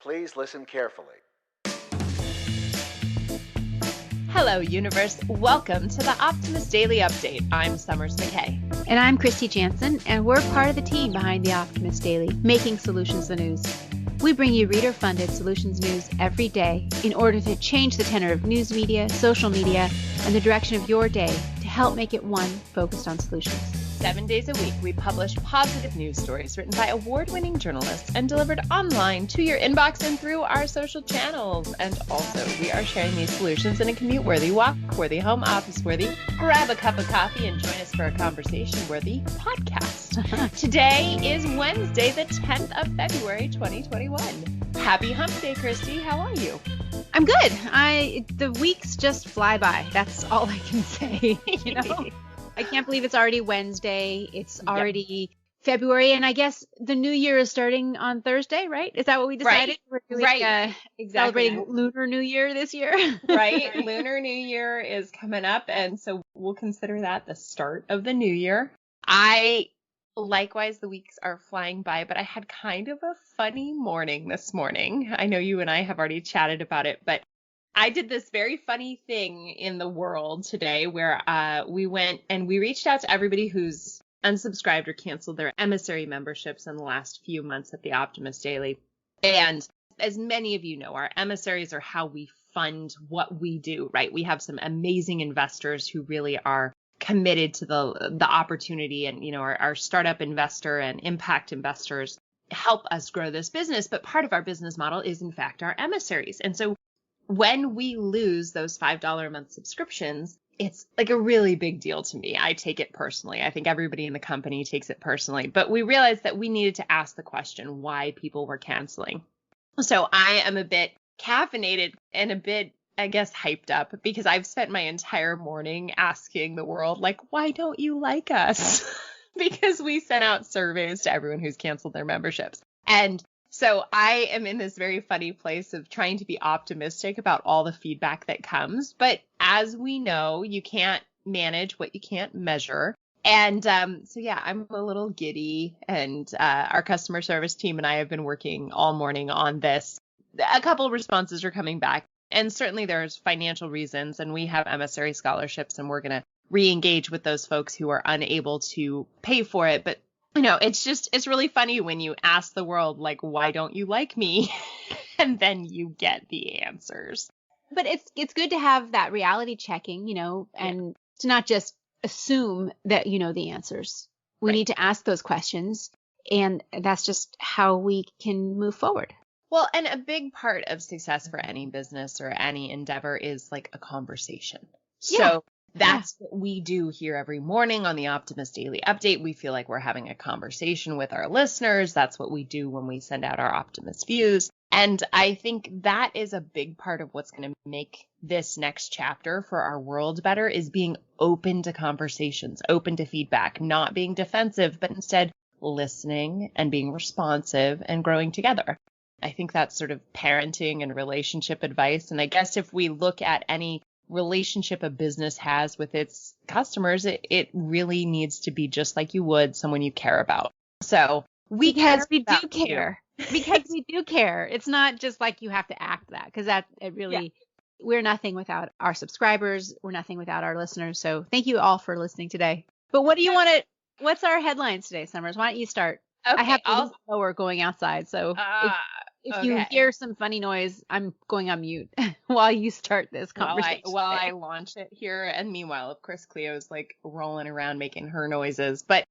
Please listen carefully. Hello, universe. Welcome to the Optimist Daily Update. I'm Summers Kristy. And I'm Kristy Jansen, and we're part of the team behind the Optimist Daily, making solutions the news. We bring you reader-funded solutions news every day in order to change the tenor of news media, social media, and the direction of your day to help make it one focused on solutions. 7 days a week, we publish positive news stories written by award-winning journalists and delivered online to your inbox and through our social channels. And also, we are sharing these solutions in a commute-worthy, walk-worthy, home office-worthy, grab a cup of coffee and join us for a conversation-worthy podcast. Today is Wednesday, the 10th of February, 2021. Happy Hump Day, Kristy. How are you? I'm good. The weeks just fly by. That's all I can say, you know? I can't believe it's already Wednesday. It's already February, and I guess the new year is starting on Thursday, right? Is that what we decided? Right. We're doing, Exactly. Celebrating Lunar New Year this year. Right. Lunar New Year is coming up, and so we'll consider that the start of the new year. Likewise, the weeks are flying by, but I had kind of a funny morning this morning. I know you and I have already chatted about it, but I did this very funny thing in the world today where we went and we reached out to everybody who's unsubscribed or canceled their emissary memberships in the last few months at the Optimist Daily. And as many of you know, our emissaries are how we fund what we do, right? We have some amazing investors who really are committed to the opportunity, and, you know, our startup investor and impact investors help us grow this business. But part of our business model is, in fact, our emissaries. And so when we lose those $5 a month subscriptions, it's like a really big deal to me. I take it personally. I think everybody in the company takes it personally. But we realized that we needed to ask the question why people were canceling. So I am a bit caffeinated and a bit, I guess, hyped up because I've spent my entire morning asking the world, like, why don't you like us? Because we sent out surveys to everyone who's canceled their memberships. And so I am in this very funny place of trying to be optimistic about all the feedback that comes. But as we know, you can't manage what you can't measure. And so, yeah, I'm a little giddy. And our customer service team and I have been working all morning on this. A couple of responses are coming back. And certainly there's financial reasons. And we have emissary scholarships, and we're going to re-engage with those folks who are unable to pay for it. But you know, it's really funny when you ask the world, like, why don't you like me? And then you get the answers. But it's good to have that reality checking, you know, and to not just assume that you know the answers. We need to ask those questions, and that's just how we can move forward. Well, and a big part of success for any business or any endeavor is like a conversation. So that's what we do here every morning on the Optimist Daily Update. We feel like we're having a conversation with our listeners. That's what we do when we send out our Optimist Views. And I think that is a big part of what's going to make this next chapter for our world better, is being open to conversations, open to feedback, not being defensive, but instead listening and being responsive and growing together. I think that's sort of parenting and relationship advice. And I guess if we look at any relationship a business has with its customers, it really needs to be just like you would someone you care about. So we do care. Because we do care. It's not just like you have to act that, because we're nothing without our subscribers. We're nothing without our listeners. So thank you all for listening today. But what's our headlines today, Summers? Why don't you start? Okay, I have to lower going outside. So if you hear some funny noise, I'm going on mute while you start this conversation. While I launch it here. And meanwhile, of course, Cleo's like rolling around making her noises. But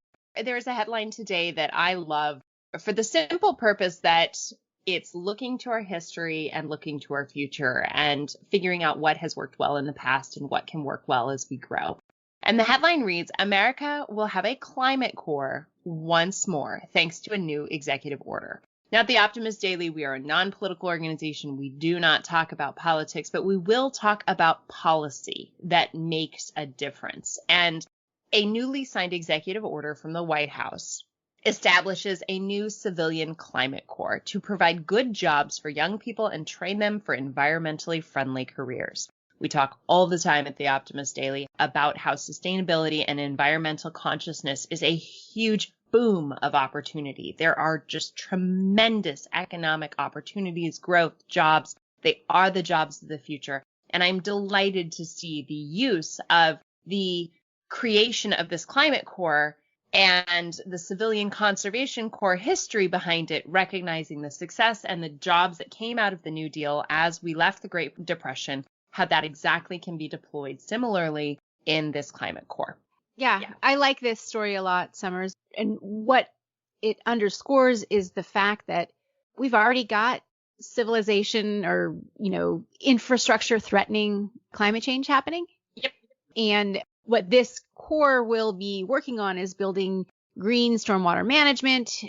there's a headline today that I love for the simple purpose that it's looking to our history and looking to our future and figuring out what has worked well in the past and what can work well as we grow. And the headline reads, America will have a climate corps once more, thanks to a new executive order. Now, at the Optimist Daily, we are a non-political organization. We do not talk about politics, but we will talk about policy that makes a difference. And a newly signed executive order from the White House establishes a new civilian climate corps to provide good jobs for young people and train them for environmentally friendly careers. We talk all the time at the Optimist Daily about how sustainability and environmental consciousness is a huge boom of opportunity. There are just tremendous economic opportunities, growth, jobs. They are the jobs of the future. And I'm delighted to see the use of the creation of this climate corps and the Civilian Conservation Corps history behind it, recognizing the success and the jobs that came out of the New Deal as we left the Great Depression, how that exactly can be deployed similarly in this climate corps. Yeah, I like this story a lot, Summers. And what it underscores is the fact that we've already got civilization or, infrastructure threatening climate change happening. Yep. And what this core will be working on is building green stormwater management,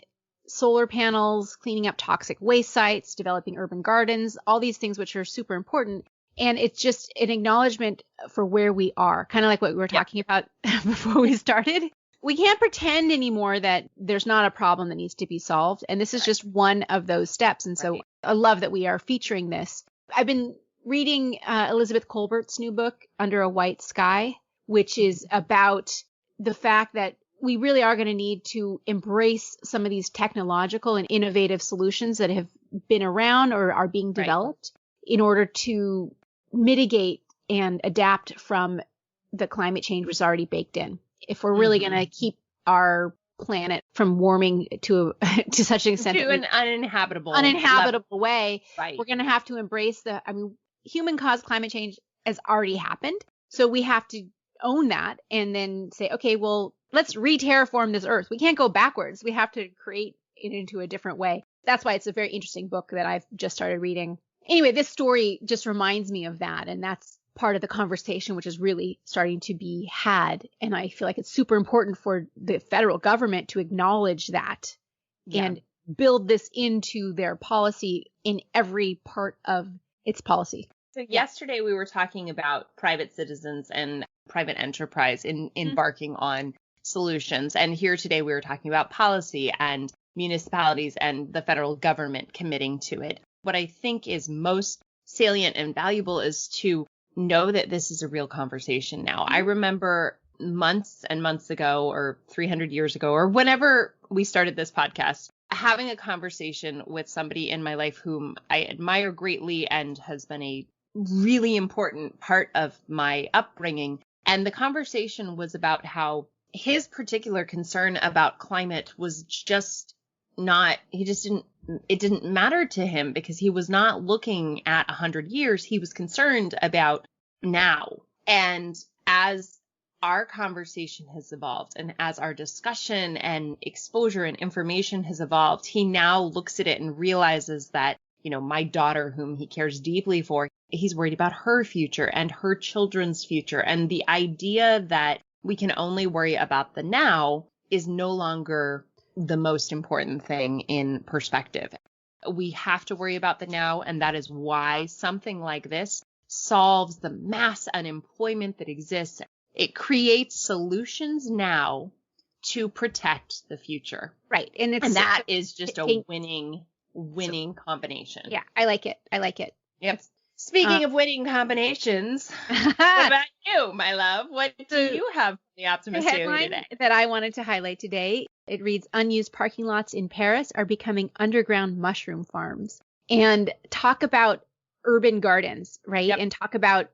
solar panels, cleaning up toxic waste sites, developing urban gardens, all these things which are super important. And it's just an acknowledgement for where we are, kind of like what we were talking about before we started. We can't pretend anymore that there's not a problem that needs to be solved. And this is just one of those steps. And so I love that we are featuring this. I've been reading Elizabeth Kolbert's new book, Under a White Sky, which is about the fact that we really are going to need to embrace some of these technological and innovative solutions that have been around or are being developed in order to mitigate and adapt from the climate change was already baked in. If we're really going to keep our planet from warming to such an extent to an uninhabitable way, we're going to have to embrace human caused climate change has already happened. So we have to own that and then say, okay, well, let's re-terraform this earth. We can't go backwards. We have to create it into a different way. That's why it's a very interesting book that I've just started reading. Anyway, this story just reminds me of that. And that's part of the conversation, which is really starting to be had. And I feel like it's super important for the federal government to acknowledge that and build this into their policy in every part of its policy. So yesterday we were talking about private citizens and private enterprise in embarking on solutions. And here today we were talking about policy and municipalities and the federal government committing to it. What I think is most salient and valuable is to know that this is a real conversation now. I remember months and months ago or 300 years ago or whenever we started this podcast, having a conversation with somebody in my life whom I admire greatly and has been a really important part of my upbringing. And the conversation was about how his particular concern about climate was just not, it didn't matter to him because he was not looking at 100 years. He was concerned about now. And as our conversation has evolved and as our discussion and exposure and information has evolved, he now looks at it and realizes that, my daughter, whom he cares deeply for, he's worried about her future and her children's future. And the idea that we can only worry about the now is no longer the most important thing in perspective. We have to worry about the now, and that is why something like this solves the mass unemployment that exists. It creates solutions now to protect the future. Right. And that is just a winning combination. Yeah, I like it. Yep. Speaking of winning combinations, what about you, my love? What do you have from the Optimist Daily today? That I wanted to highlight today, it reads, unused parking lots in Paris are becoming underground mushroom farms. And talk about urban gardens, right? Yep. And talk about,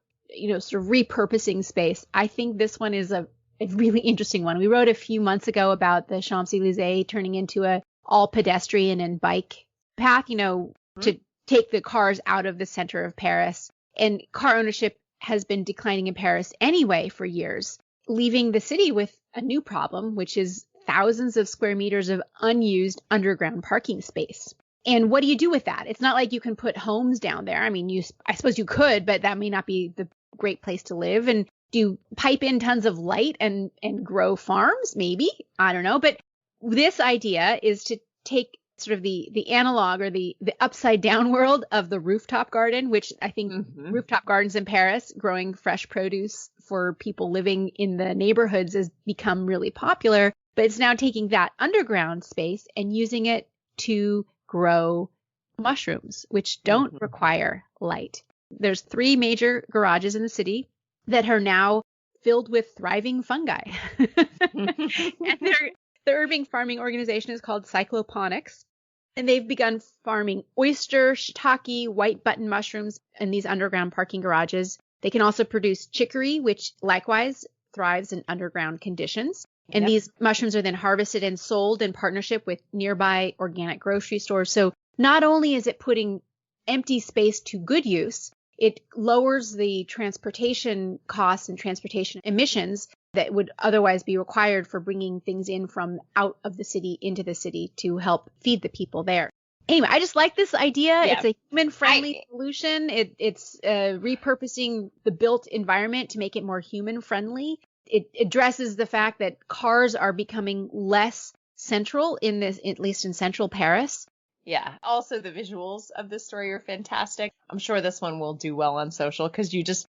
sort of repurposing space. I think this one is a really interesting one. We wrote a few months ago about the Champs-Élysées turning into a all pedestrian and bike path, to take the cars out of the center of Paris. And car ownership has been declining in Paris anyway for years, leaving the city with a new problem, which is thousands of square meters of unused underground parking space. And what do you do with that? It's not like you can put homes down there. I mean, I suppose you could, but that may not be the great place to live. And do you pipe in tons of light and grow farms? Maybe. I don't know. But this idea is to take sort of the analog or the upside down world of the rooftop garden, which I think rooftop gardens in Paris, growing fresh produce for people living in the neighborhoods, has become really popular. But it's now taking that underground space and using it to grow mushrooms, which don't require light. There's 3 major garages in the city that are now filled with thriving fungi. And The urban farming organization is called Cycloponics, and they've begun farming oyster, shiitake, white button mushrooms in these underground parking garages. They can also produce chicory, which likewise thrives in underground conditions. And Yep. these mushrooms are then harvested and sold in partnership with nearby organic grocery stores. So not only is it putting empty space to good use, it lowers the transportation costs and transportation emissions that would otherwise be required for bringing things in from out of the city into the city to help feed the people there. Anyway, I just like this idea. Yeah. It's a human-friendly solution. It's repurposing the built environment to make it more human-friendly. It addresses the fact that cars are becoming less central in this, at least in central Paris. Yeah. Also, the visuals of this story are fantastic. I'm sure this one will do well on social because you just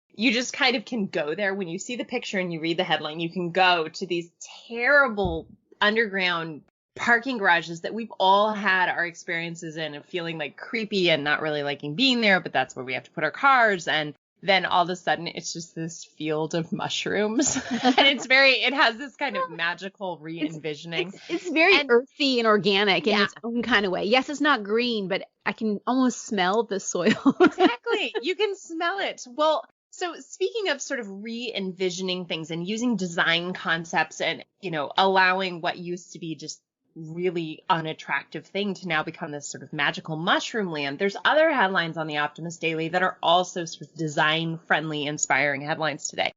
kind of can go there when you see the picture and you read the headline. You can go to these terrible underground parking garages that we've all had our experiences in of feeling like creepy and not really liking being there, but that's where we have to put our cars. And then all of a sudden it's just this field of mushrooms and it has this kind of magical re-envisioning. It's very earthy and organic in its own kind of way. Yes, it's not green, but I can almost smell the soil. Exactly. You can smell it. Well, so speaking of sort of re-envisioning things and using design concepts and, allowing what used to be just really unattractive thing to now become this sort of magical mushroom land, there's other headlines on the Optimist Daily that are also sort of design-friendly, inspiring headlines today.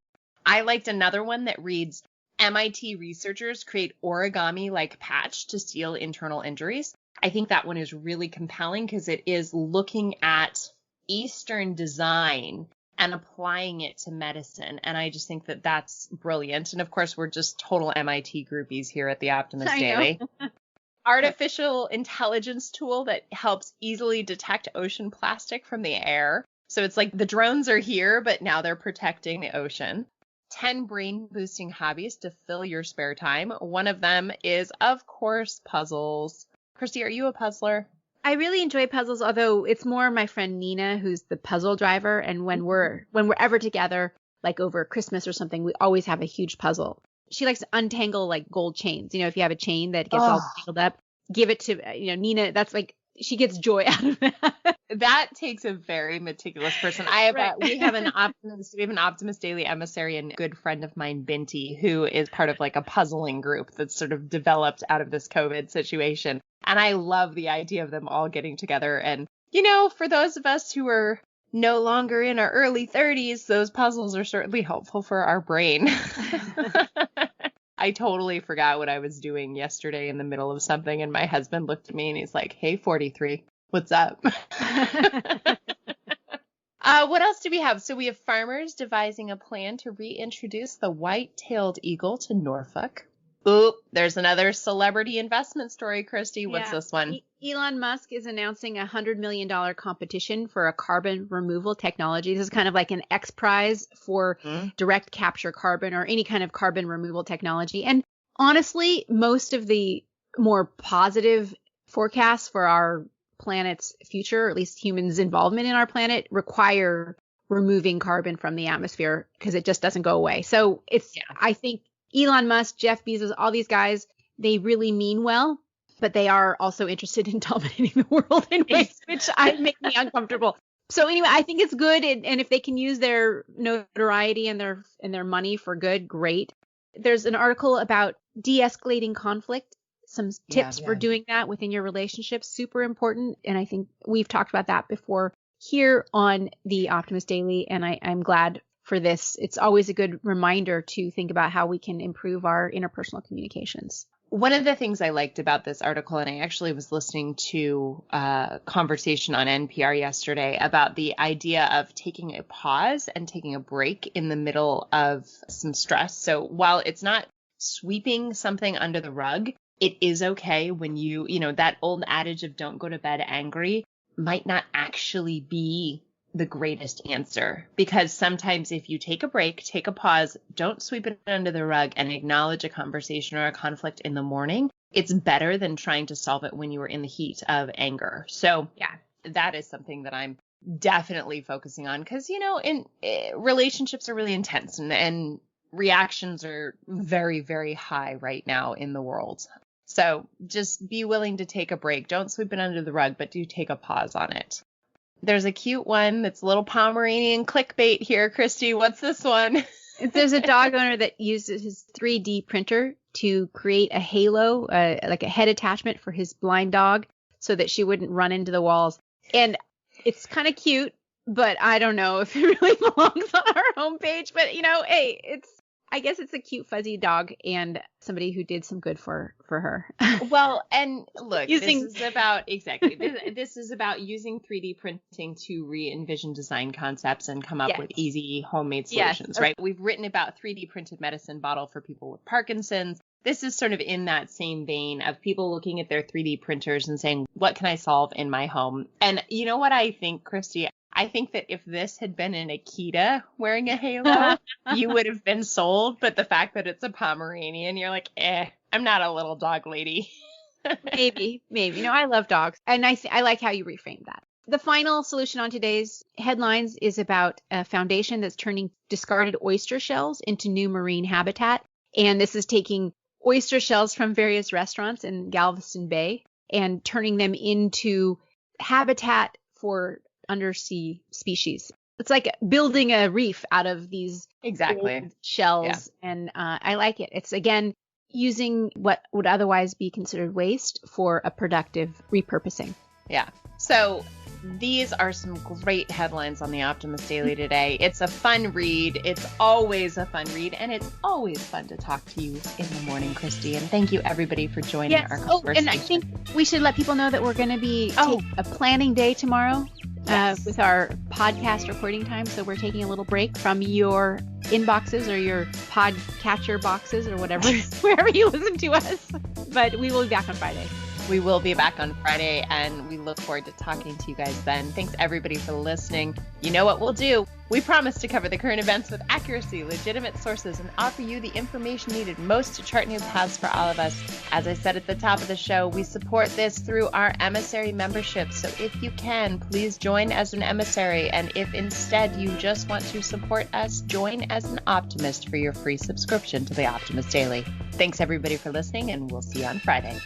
I liked another one that reads, MIT researchers create origami-like patch to seal internal injuries. I think that one is really compelling because it is looking at Eastern design and applying it to medicine. And I just think that that's brilliant. And of course, we're just total MIT groupies here at the Optimist Daily. Artificial intelligence tool that helps easily detect ocean plastic from the air. So it's like the drones are here, but now they're protecting the ocean. 10 brain boosting hobbies to fill your spare time. One of them is, of course, puzzles. Kristy, are you a puzzler? I really enjoy puzzles, although it's more my friend Nina who's the puzzle driver. And when we're ever together, like over Christmas or something, we always have a huge puzzle. She likes to untangle like gold chains. If you have a chain that gets all tangled up, give it to Nina. That's like she gets joy out of that. That takes a very meticulous person. We have an Optimist Daily emissary and good friend of mine, Binti, who is part of like a puzzling group that's sort of developed out of this COVID situation. And I love the idea of them all getting together. And, for those of us who are no longer in our early 30s, those puzzles are certainly helpful for our brain. I totally forgot what I was doing yesterday in the middle of something. And my husband looked at me and he's like, hey, 43, what's up? What else do we have? So we have farmers devising a plan to reintroduce the white-tailed eagle to Norfolk. Oop, there's another celebrity investment story, Kristy. What's this one? Elon Musk is announcing a $100 million competition for a carbon removal technology. This is kind of like an X Prize for direct capture carbon or any kind of carbon removal technology. And honestly, most of the more positive forecasts for our planet's future, or at least humans' involvement in our planet, require removing carbon from the atmosphere because it just doesn't go away. So I think Elon Musk, Jeff Bezos, all these guys, they really mean well, but they are also interested in dominating the world in ways which make me uncomfortable. So anyway, I think it's good. And if they can use their notoriety and their money for good, great. There's an article about de-escalating conflict, some tips for doing that within your relationships, super important. And I think we've talked about that before here on the Optimist Daily, and I'm glad for this. It's always a good reminder to think about how we can improve our interpersonal communications. One of the things I liked about this article, and I actually was listening to a conversation on NPR yesterday about the idea of taking a pause and taking a break in the middle of some stress. So while it's not sweeping something under the rug, it is okay when that old adage of don't go to bed angry might not actually be the greatest answer, because sometimes if you take a break, take a pause, don't sweep it under the rug and acknowledge a conversation or a conflict in the morning, it's better than trying to solve it when you were in the heat of anger. So that is something that I'm definitely focusing on because, relationships are really intense and reactions are very, very high right now in the world. So just be willing to take a break. Don't sweep it under the rug, but do take a pause on it. There's a cute one that's a little Pomeranian clickbait here, Kristy. What's this one? There's a dog owner that uses his 3D printer to create a halo, like a head attachment for his blind dog so that she wouldn't run into the walls. And it's kind of cute, but I don't know if it really belongs on our homepage. But, hey, I guess it's a cute fuzzy dog and somebody who did some good for her. Well, and look, this is about this is about using 3D printing to re-envision design concepts and come up with easy homemade solutions, right? We've written about 3D printed medicine bottle for people with Parkinson's. This is sort of in that same vein of people looking at their 3D printers and saying, what can I solve in my home? And you know what I think, Kristy? I think that if this had been an Akita wearing a halo, you would have been sold. But the fact that it's a Pomeranian, you're like, I'm not a little dog lady. Maybe. I love dogs. And I like how you reframed that. The final solution on today's headlines is about a foundation that's turning discarded oyster shells into new marine habitat. And this is taking oyster shells from various restaurants in Galveston Bay and turning them into habitat for undersea species. It's like building a reef out of these shells. Yeah. And I like it. It's, again, using what would otherwise be considered waste for a productive repurposing. Yeah. So these are some great headlines on the Optimist Daily today. It's a fun read. It's always a fun read. And it's always fun to talk to you in the morning, Kristy. And thank you, everybody, for joining our conversation. And I think we should let people know that we're going to be taking a planning day tomorrow with our podcast recording time. So we're taking a little break from your inboxes or your podcatcher boxes or whatever, wherever you listen to us. But we will be back on Friday. We will be back on Friday, and we look forward to talking to you guys then. Thanks, everybody, for listening. You know what we'll do. We promise to cover the current events with accuracy, legitimate sources, and offer you the information needed most to chart new paths for all of us. As I said at the top of the show, we support this through our emissary membership. So if you can, please join as an emissary. And if instead you just want to support us, join as an optimist for your free subscription to the Optimist Daily. Thanks, everybody, for listening, and we'll see you on Friday.